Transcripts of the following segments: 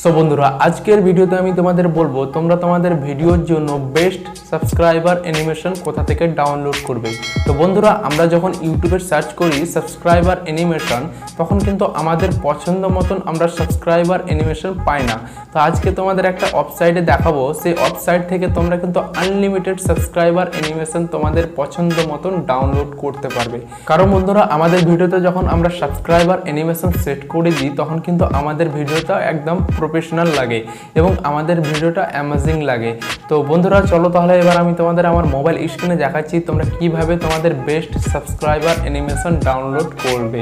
So বন্ধুরা, আজকের ভিডিওতে আমি তোমাদের বলবো তোমরা তোমাদের ভিডিওর জন্য বেস্ট সাবস্ক্রাইবার অ্যানিমেশন কোথা থেকে ডাউনলোড করবে। তো বন্ধুরা, আমরা যখন ইউটিউবে সার্চ করি সাবস্ক্রাইবার অ্যানিমেশন, তখন কিন্তু আমাদের পছন্দ মতন আমরা সাবস্ক্রাইবার অ্যানিমেশন পাই না। তো আজকে তোমাদের একটা ওয়েবসাইটে দেখাবো, সেই ওয়েবসাইট থেকে তোমরা কিন্তু আনলিমিটেড সাবস্ক্রাইবার অ্যানিমেশন তোমাদের পছন্দ মতন ডাউনলোড করতে পারবে। কারণ বন্ধুরা, আমাদের ভিডিওতে যখন আমরা সাবস্ক্রাইবার অ্যানিমেশন সেট করে দিই, তখন কিন্তু আমাদের ভিডিওটা একদম প্রফেশনাল লাগে এবং আমাদের ভিডিওটা অ্যামেজিং লাগে। তো বন্ধুরা চলো তাহলে এবার আমি তোমাদের আমার মোবাইল স্ক্রিনে দেখাচ্ছি তোমরা কিভাবে তোমাদের বেস্ট সাবস্ক্রাইবার অ্যানিমেশন ডাউনলোড করবে।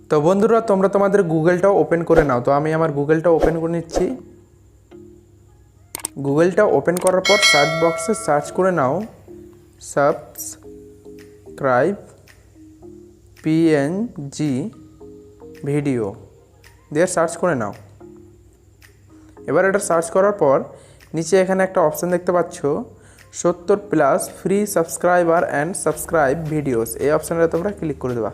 তো বন্ধুরা, তোমরা তোমাদের গুগলটাও ওপেন করে নাও। তো আমি আমার গুগলটা ওপেন করে নিচ্ছি। গুগলটা ওপেন করার পর সার্চ বক্সে সার্চ করে নাও সাবস্ক্রাইব পিএনজি ভিডিও দিয়ে সার্চ করে নাও। এবার এটা সার্চ করার পর নিচে এখানে একটা অপশান দেখতে পাচ্ছ 70+ free subscriber and subscribe videos. এই অপশানটা তোমরা ক্লিক করে দেবা।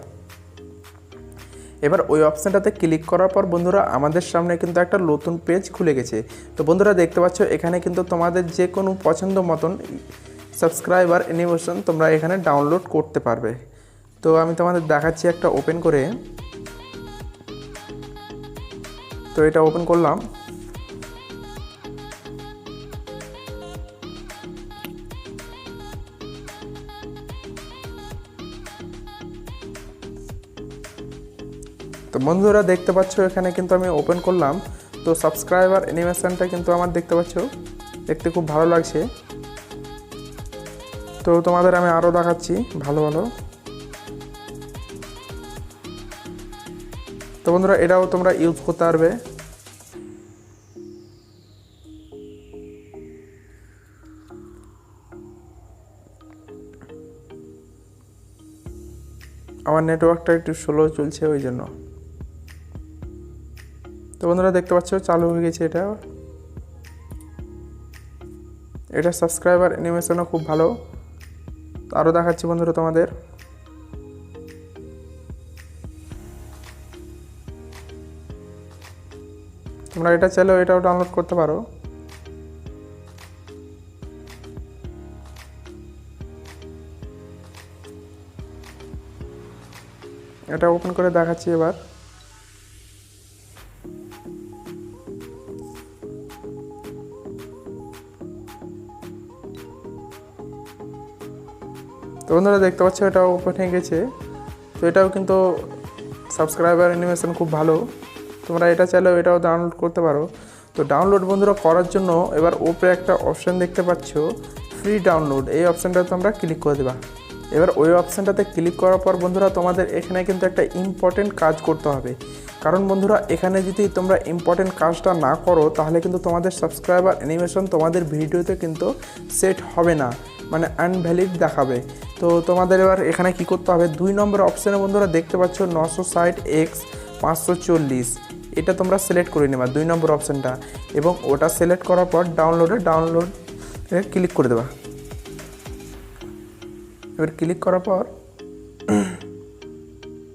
এবার ওই অপশানটাতে ক্লিক করার পর বন্ধুরা আমাদের সামনে কিন্তু একটা নতুন পেজ খুলে গেছে। তো বন্ধুরা দেখতে পাচ্ছ এখানে কিন্তু তোমাদের যে কোনো পছন্দ মতন সাবস্ক্রাইবার অ্যানিমেশন তোমরা এখানে ডাউনলোড করতে পারবে। তো আমি তোমাদের দেখাচ্ছি একটা ওপেন করে। তো এটা ওপেন করলাম। তো বন্ধুরা দেখতে পাচ্ছ এখানে কিন্তু আমি ওপেন করলাম। তো সাবস্ক্রাইবার অ্যানিমেশনটা কিন্তু আমার দেখতে পাচ্ছ দেখতে খুব ভালো লাগছে। তো তোমাদের আমি আরও দেখাচ্ছি ভালো ভালো। তো বন্ধুরা এটাও তোমরা ইউজ করতে পারবে। আমার নেটওয়ার্কটা একটু স্লো চলছে ওই জন্য। তো বন্ধুরা দেখতে পাচ্ছ চালু হয়ে গেছে এটা সাবস্ক্রাইবার অ্যানিমেশনও খুব ভালো। আরও দেখাচ্ছি বন্ধুরা তোমাদের। তোমরা এটা চাইলেও এটাও ডাউনলোড করতে পারো। এটা ওপেন করে দেখাচ্ছি এবার। তো বন্ধুরা দেখতে পাচ্ছ এটাও ওপেন হয়ে গেছে। তো এটাও কিন্তু সাবস্ক্রাইবার অ্যানিমেশন খুব ভালো। তোমরা এটা চাইলেও এটাও ডাউনলোড করতে পারো। তো ডাউনলোড বন্ধুরা করার জন্য এবার ওপরে একটা অপশান দেখতে পাচ্ছ ফ্রি ডাউনলোড। এই অপশানটাতে তোমরা ক্লিক করে দেবা। এবার ওই অপশানটাতে ক্লিক করার পর বন্ধুরা তোমাদের এখানে কিন্তু একটা ইম্পর্টেন্ট কাজ করতে হবে। কারণ বন্ধুরা এখানে যদি তোমরা ইম্পর্টেন্ট কাজটা না করো তাহলে কিন্তু তোমাদের সাবস্ক্রাইবার অ্যানিমেশন তোমাদের ভিডিওতে কিন্তু সেট হবে না, মানে আনভ্যালিড দেখাবে। তো তোমাদের এবার এখানে কি করতে হবে, 2 নম্বর অপশানে বন্ধুরা দেখতে পাচ্ছ 960x 540, এটা তোমরা সিলেক্ট করে নেবা 2 নম্বর অপশানটা। এবং ওটা সিলেক্ট করার পর ডাউনলোডে ক্লিক করে দেবা। এবার ক্লিক করার পর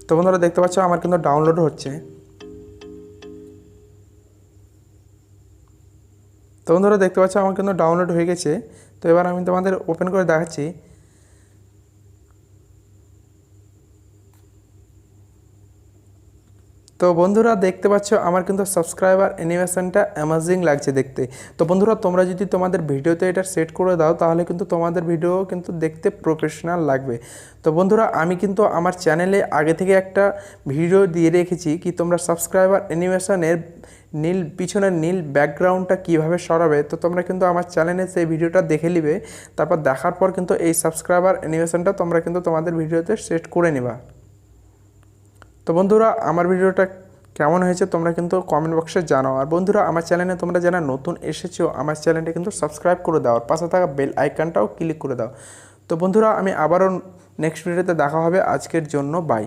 তো বন্ধুরা দেখতে পাচ্ছ আমার কিন্তু ডাউনলোড হচ্ছে। তো বন্ধুরা দেখতে পাচ্ছ আমার কিন্তু ডাউনলোড হয়ে গেছে। তো এবার আমি তোমাদের ওপেন করে দেখাচ্ছি। তো বন্ধুরা দেখতে পাচ্ছ আমার কিন্তু সাবস্ক্রাইবার অ্যানিমেশনটা অ্যামেজিং লাগছে দেখতে। তো বন্ধুরা তোমরা যদি তোমাদের ভিডিওতে এটা সেট করে দাও তাহলে কিন্তু তোমাদের ভিডিও কিন্তু দেখতে প্রফেশনাল লাগবে। তো বন্ধুরা আমি কিন্তু আমার চ্যানেলে আগে থেকে একটা ভিডিও দিয়ে রেখেছি কি তোমরা সাবস্ক্রাইবার অ্যানিমেশনের পিছনের নীল ব্যাকগ্রাউন্ডটা কিভাবে সরাবে। তো তোমরা কিন্তু আমার চ্যানেলে সেই ভিডিওটা দেখে নিবে। তারপর দেখার পর কিন্তু এই সাবস্ক্রাইবার অ্যানিমেশনটা তোমরা কিন্তু তোমাদের ভিডিওতে সেট করে নেবা। তো বন্ধুরা আমার ভিডিওটা কেমন হয়েছে তোমরা কিন্তু কমেন্ট বক্সে জানাও। আর বন্ধুরা আমার চ্যানেলে তোমরা যারা নতুন এসেছো আমার চ্যানেলটা কিন্তু সাবস্ক্রাইব করে দাও, আর পাশে থাকা বেল আইকনটাও ক্লিক করে দাও। তো বন্ধুরা আমি আবারও নেক্সট ভিডিওতে দেখা হবে। আজকের জন্য বাই।